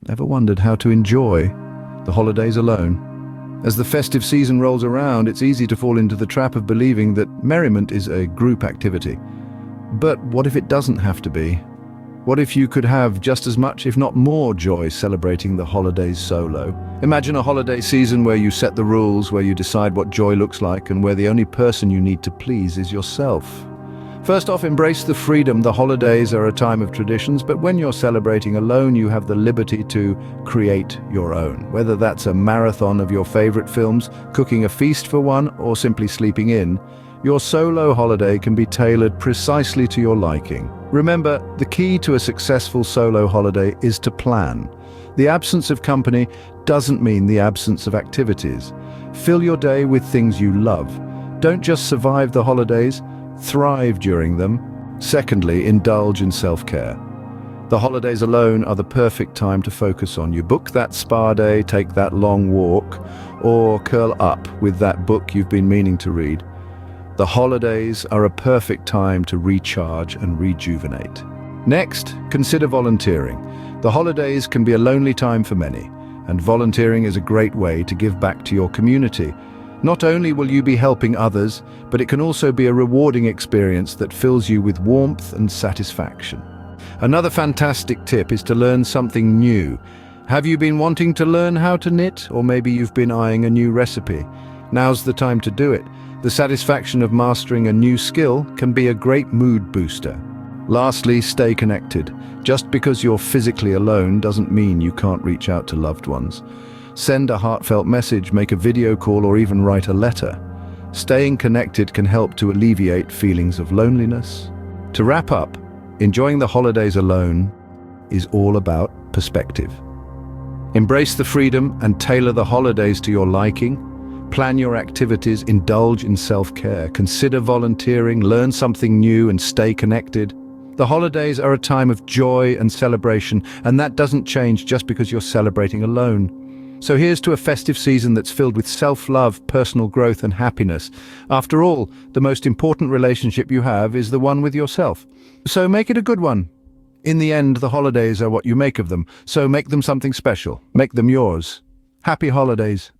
Ever wondered how to enjoy the holidays alone? As the festive season rolls around, it's easy to fall into the trap of believing that merriment is a group activity. But what if it doesn't have to be? What if you could have just as much, if not more, joy celebrating the holidays solo? Imagine a holiday season where you set the rules, where you decide what joy looks like, and where the only person you need to please is yourself. First off, embrace the freedom. The holidays are a time of traditions, but when you're celebrating alone, you have the liberty to create your own. Whether that's a marathon of your favorite films, cooking a feast for one, or simply sleeping in, your solo holiday can be tailored precisely to your liking. Remember, the key to a successful solo holiday is to plan. The absence of company doesn't mean the absence of activities. Fill your day with things you love. Don't just survive the holidays, thrive during them. Secondly, indulge in self-care. The holidays alone are the perfect time to focus on. You book that spa day, take that long walk, or curl up with that book you've been meaning to read. The holidays are a perfect time to recharge and rejuvenate. Next, consider volunteering. The holidays can be a lonely time for many, and volunteering is a great way to give back to your community. Not only will you be helping others, but it can also be a rewarding experience that fills you with warmth and satisfaction. Another fantastic tip is to learn something new. Have you been wanting to learn how to knit, or maybe you've been eyeing a new recipe? Now's the time to do it. The satisfaction of mastering a new skill can be a great mood booster. Lastly, stay connected. Just because you're physically alone doesn't mean you can't reach out to loved ones. Send a heartfelt message, make a video call, or even write a letter. Staying connected can help to alleviate feelings of loneliness. To wrap up, enjoying the holidays alone is all about perspective. Embrace the freedom and tailor the holidays to your liking. Plan your activities, indulge in self-care, consider volunteering, learn something new, and stay connected. The holidays are a time of joy and celebration, and that doesn't change just because you're celebrating alone. So here's to a festive season that's filled with self-love, personal growth, and happiness. After all, the most important relationship you have is the one with yourself. So make it a good one. In the end, the holidays are what you make of them, so make them something special. Make them yours. Happy holidays.